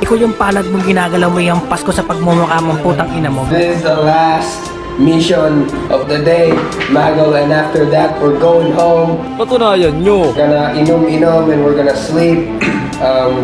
Ikaw yung palad mong ginagalaw mo yung Pasko sa pagmumukha mong putang ina mo. This is the last mission of the day, Mago, and after that, we're going home. Patunayan nyo. We're gonna inom and we're gonna sleep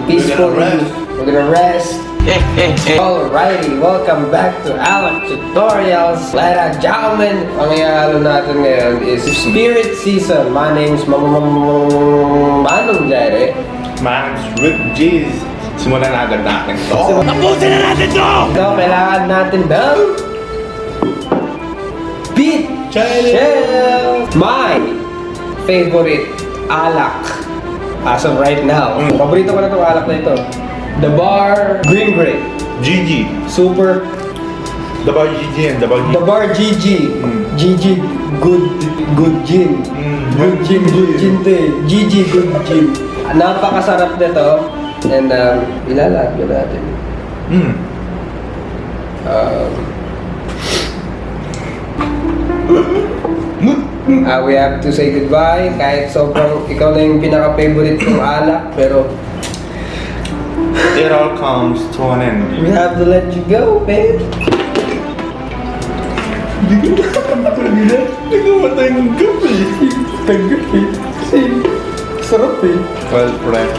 peacefully. We're gonna rest. Alrighty, welcome back to Alak Tutorials. Ladies and gentlemen, ang ihalo natin ngayon is Spirit Season. My name's Manong Jireh. Man's Rick G's. Simulan na agad natin ito. Tapusin na natin to! Ito, kailangan natin ng Beat Shell! My favorite alak as of right now. Paborito ko na itong alak na ito. The Bar Green Grape. GG. Super. The Bar GG and the Bar GG. The Bar GG. GG good gin. Good gin to eh. GG good gin. Napakasarap nito. And ilalag ko natin. We have to say goodbye. Kahit sobrang ikaw na yung pinaka-favorite kong alak, pero It all comes to an end. we have to let you go, babe. Nagamatay ng gabi. Tagapi. Kasi sarap eh. Well, friend.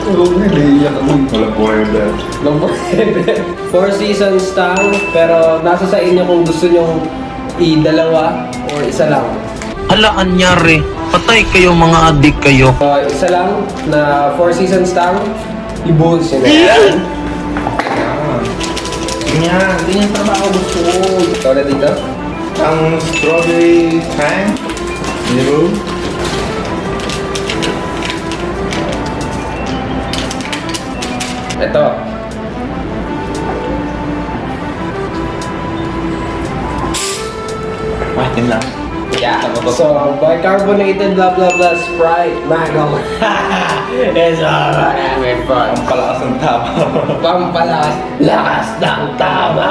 Naiiyak ako. Wala po kayo dahil. Lang po. 4 seasons Tang, pero nasa sa inyo kung gusto nyong i-dalawa or isa lang. Hala, anyari. Patay kayo mga adik kayo. Isa lang na 4 seasons Tang, ibuhos yun na yan. Yan, hindi yung trabaho gusto ko. Ikaw na dito? Ang strawberry tang. Diba? Ito. Makin lang. Yeah. So, bicarbonated blah blah blah Sprite Manong. It's all having fun. Ang palakas ng tama. Pampalakas, lakas ng tama.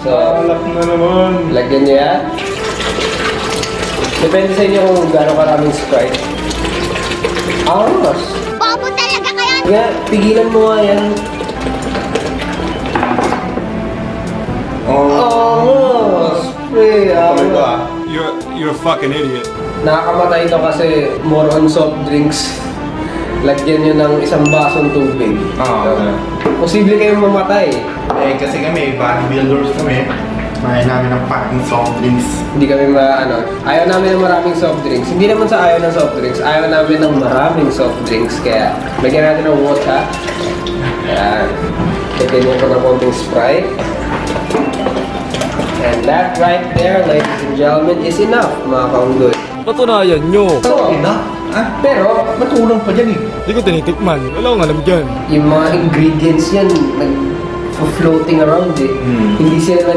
So, Alak na naman. lagyan niyo yan. Depende sa inyo kung gano'ng karaming Sprite. Aros. Bobo talaga kayo! Nga, pigilan mo nga yan. Aros. Pre, Tuloy ko aros. You're a fucking idiot. Nakakamatay ito kasi more on soft drinks. Lagyan nyo ng isang basong tubig. Posible kayong mamatay. Eh, kasi kami, bodybuilders kami. Mahay namin ng fucking soft drinks. Hindi kami ayaw namin ng maraming soft drinks. Hindi naman sa ayaw ng soft drinks, ayaw namin ng maraming soft drinks. Kaya, lagyan natin ng water. Ayan. Lagyan nyo ko ng konting Sprite. And that right there, ladies and gentlemen, is enough, mga kaunggoy. Patunayan nyo. So, pero, Matulong pa dyan eh. Hindi ko tinitikman. Wala akong alam dyan. yung mga ingredients yan, floating around eh. Hindi sila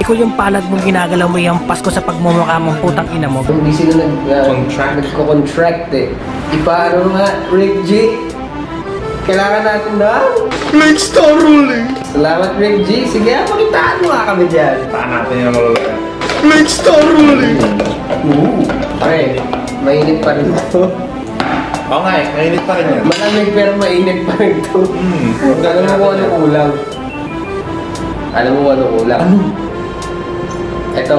Ikaw yung palad mong ginagalaw mo yung Pasko sa pagmumukha mong putang ina mo. hindi sila nagko-contract eh. Ipaano nga, Rick G? Kailangan natin na? Next star ruling! Salamat, Rick G. Sige, pakitaan mo nga kami dyan. Taan natin yung malulagay. Next star ruling! Okay, mainit pa rin ito. Oo nga eh, mainit pa rin yan. Malamig pero mainit pa rin ito. Alam mo kung anong ulam? Alam mo kung anong ulam? Ano? Ito.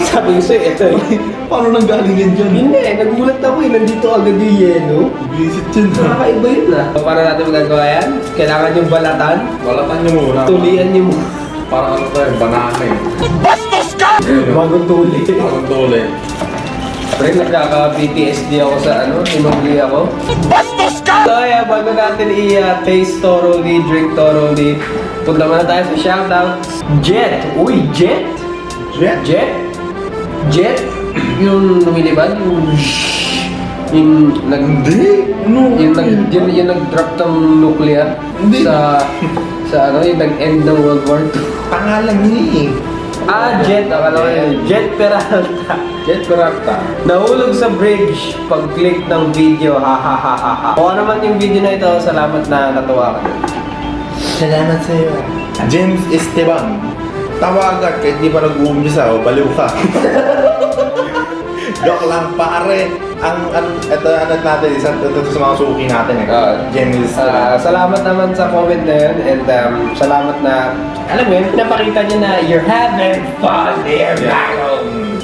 Sabi ko sa'yo, ito eh. Paano nang galing yan dyan? Hindi, nagulat ako eh. Nandito agad yung yelo. Visit yun ha. Nakakaiba yun ah. So, paano natin magagawa yan? Kailangan yung balatan. Balatan nyo muna. Tulian niyo muna. Parang ano tayo, banana eh. Bagong tuli. Parang tole. Pre, nagkaka-PTSD ako sa tinuli ako. So yeah, bago natin i-taste thoroughly, drink thoroughly, punta muna tayo sa shoutouts. Jet! Uy, Jet? Jet? Jet? Jet? Yung lumilipad? Yung yung nag-drop ng nuclear Hindi. sa yung nag-end ng World War II. Pangalan niya eh. Jet, akala ko yun. Jet Peralta. Jet Peralta. Nahulog sa bridge pag-click ng video, ha ha ha ha ha. Kung ano naman yung video na ito, salamat na natuwa ka. Salamat sa iyo. James Esteban. Tawa agad kahit di pa nag-uumpisa o baliw ka. Joke lang pare. Ito natin, ito sa mga suki natin eh. James Esteban. Salamat naman sa comment na yun and salamat na, alam mo yun, pinapakita niyo na you're having fun there, Manong.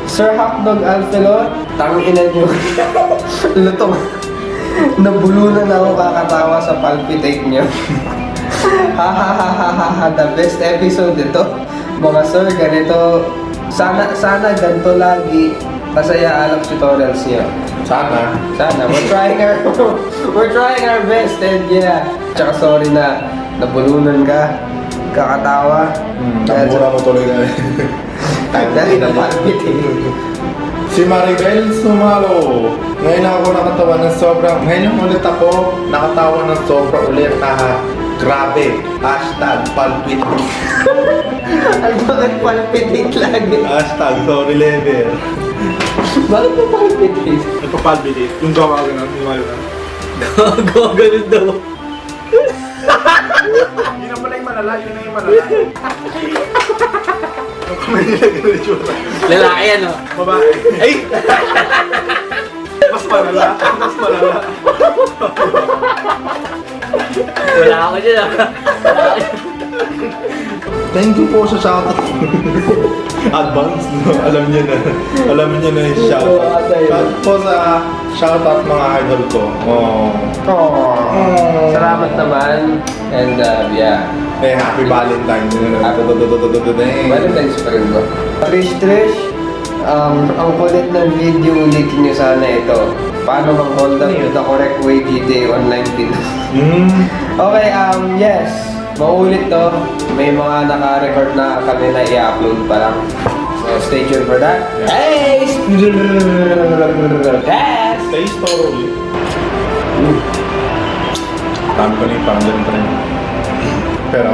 Sir Hotdog Alfelo, tangina niyo. Lutong. Nabulunan ako kakatawa sa palpitate niyo. The best episode ito. Mga sir, ganito. Sana ganito lagi. Masaya Alak tutorials niyo. Sana. We're trying our best and yeah. Tsaka sorry na nabulunan ka. Kakatawa. Tamura mo tuloy na. Dahil na palpitate. Si Maribel Sumalo. Ngayon ako nakatawa ng sobrang. Ngayon ulit ako nakatawa ng sobrang ulit na grabe. Hashtag palpit. Ano bakit palpitate lagi? Hashtag sorry level. Bakit mo palpitate? Nagpapalpitate. Yung gawa ganun. Yung gawa ganun. Gawa ganun daw. Yun na pala yung malala. Yun na yung malala. Yung kamay nila ganun yung tsura. Lalaki yan, oh. Babae. Ay! Mas malala. Mas malala. Wala ako dyan, ah. Wala ako dyan. Thank you po sa shoutout. Advance, no? Alam niyo na. Alam niyo na yung shoutout. Shoutout po sa shoutout mga idol ko. Salamat naman. And yeah. Eh, happy Valentine's. Valentine's pa rin ba? Trish, ang kulit ng video ulitin nyo sana ito. Paano mag-hold up the correct way GTA Online pin? Okay, yes. Maulit to. May mga naka-record na kami na i-upload pa lang. So stay tuned for that. Hey! Yes! Stay thoroughly. Dami ko na yung parang ganun pa rin. Pero,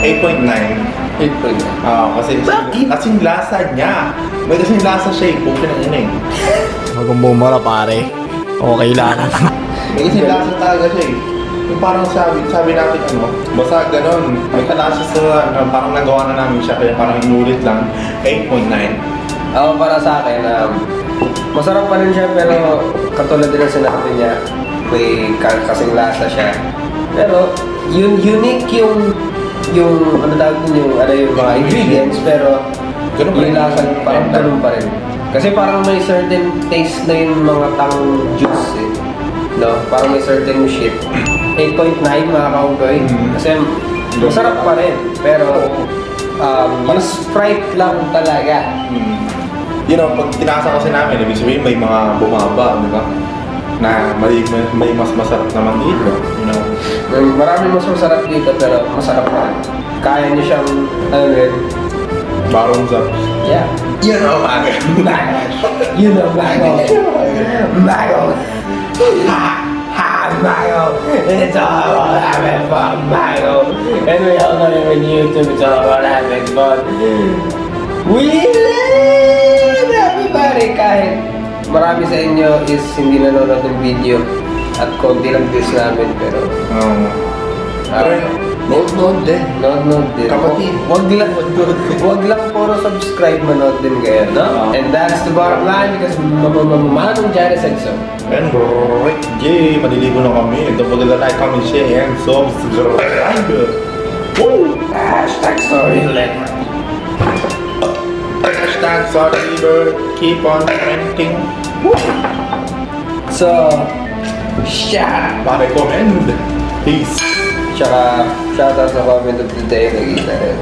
8.9. 8.9. Kasi yung lasa niya. May kasing lasa siya eh. Pukin ang ina eh. Huwag kong bumara pare. Okay lang. May kasing lasa talaga siya eh. Yung parang sabi natin ano, basta ganun. May kalasa sa, parang nagawa na namin siya kaya parang inulit lang. 8.9. Ako para sa akin, masarap pa rin siya pero katulad din ang sinabi niya, may kasing lasa siya. Pero unique yung ano tawag din yung mga ingredients pero Ganun pa rin. yung lasa parang ganun pa rin. Kasi parang may certain taste na yung mga tang juice eh. No? Parang may certain shit. 8.9 mga kaugoy. Kasi masarap pa rin. Pero yung Sprite lang talaga. You know, pag tinasa kasi namin, ibig sabihin may mga bumaba, di ba? Na may mas masarap naman dito, you know? Marami mas masarap dito pero masarap pa rin. Kaya niyo siyang, ano rin, Barons up. yeah. You know, man. You know, Mago. Mago. Mago. It's all about having fun, Mago. And we all know it on YouTube, it's all about having fun. We live, everybody! Kahit marami sa inyo is hindi nanonood ng video at konti lang views namin, pero Note din. Nod din. Kapatid. Wag lang puro subscribe, manood din kayo, no? And that's the bottom line because Manong Jireh said so. And right, yay! Maliligo na kami. Don't forget to like, comment, share, and subscribe. Woo! Hashtag story letter. Hashtag sorry, keep on trending. So, shout Pa-recommend. Peace. Tsaka, shoutout sa comment of the day, nag-isa rin.